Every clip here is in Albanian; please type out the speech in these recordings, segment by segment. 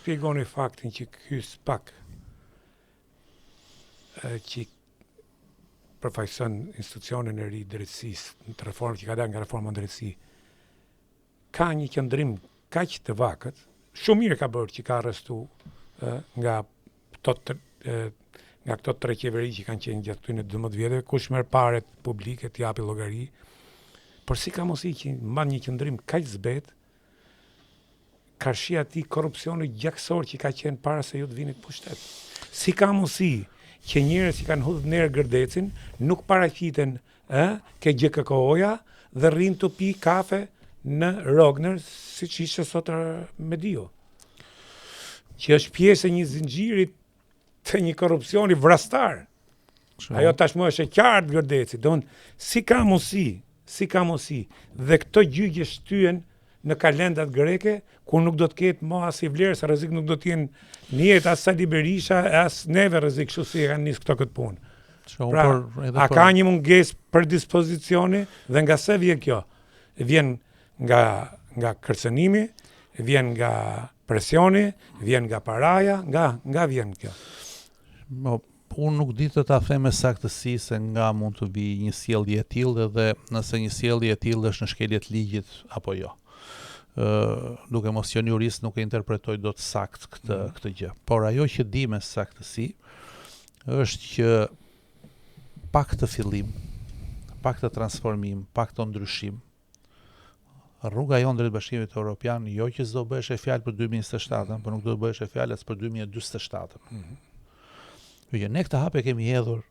shpjegoni faktin që ky SPAK që përfaqëson institucionin e ri drejtësisë, në reformë që ka dalë nga reforma drejtësi, ka një qëndrim kaq të vakët, shumë mirë ka bërë që ka arrestu nga këto tre qeveri që kanë qenë gjatë këtyre 12 vjetëve, kush merr paret publike të japi llogari, por si ka mosi që mban një qëndrim kaq zbet, karshia ti korrupsioni gjaksor që ka qenë para se ju të vini në pushtet. Si ka mosi që njerëz që kanë hudhur nerë gërdecin nuk paraqiten ke GKK-ja dhe rrinë të pi kafe në Rogner, siç ishte sot Medio, që është pjesë e një zinxhiri të një korrupsioni vrastar. Ajo tashmë është e qartë gërdeci. Si ka mosi dhe këto gjyqje shtyhen në kalendat greke, ku nuk do të ketë më as i vlerë, sa rrezik nuk do të jenë në jetë as Sali Berisha, as neve rrezik, kështu si kanë nisë këto këtë punë. Pra, ka një mungesë për dispozicioni dhe nga se vjen kjo? Vjen nga kërcënimi, vjen nga presioni, vjen nga paraja, nga vjen kjo? Unë nuk di të ta them me saktësi se nga mund të vi një sjellje e tillë dhe nëse një sjellje e tillë është në shkelje të ligjit apo jo. Duke mos qenë jurist nuk e interpretoj dot sakt këtë gjë. Por ajo që di me saktësi është që pak të fillim, pak të transformim, pak të ndryshim, rruga jonë drejt Bashkimit Evropian jo që s'do bëhesh e fjalë për 2027, por nuk do të bëhesh e fjalë as për 2047. Ne këtë hap e kemi hedhur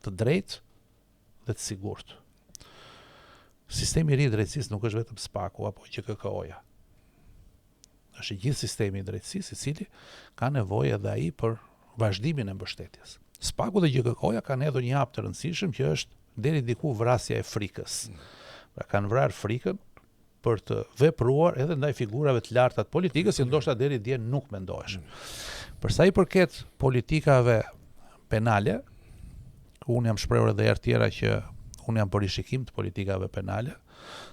të drejtë dhe të sigurt. Sistemi i ri i drejtësisë nuk është vetëm SPAK-u apo GKK-ja. Është gjithë sistemi i drejtësisë i cili ka nevojë edhe ai për vazhdimin e mbështetjes. SPAK-u dhe GKK-ja kanë hedhur një hap të rëndësishëm që është deri diku vrasja e frikës. Pra kanë vrarë frikën për të vepruar edhe ndaj figurave të larta të politikës që ndoshta deri dje nuk mendoheshin. Për sa i përket politikave penale, unë jam shprehur edhe herë tjera që unë jam për rishikim të politikave penale,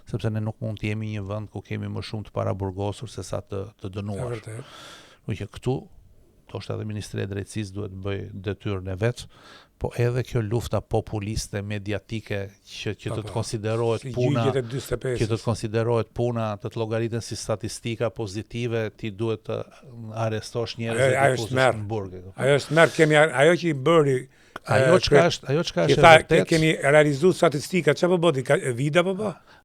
sepse ne nuk mund të jemi një vend ku kemi më shumë të paraburgosur se sa të dënuar. Që këtu, ndoshta edhe Ministria e Drejtësisë duhet bëj detyrën e vet, po edhe kjo lufta populiste mediatike që të konsiderohet puna, të të llogariten si statistika pozitive, ti duhet të arrestosh njerëz në burg. Ajo është merr, ajo që i bëri ajo çka është e vërtetë. Kemi realizuar statistika, çfarë po bëti? Vida po bë?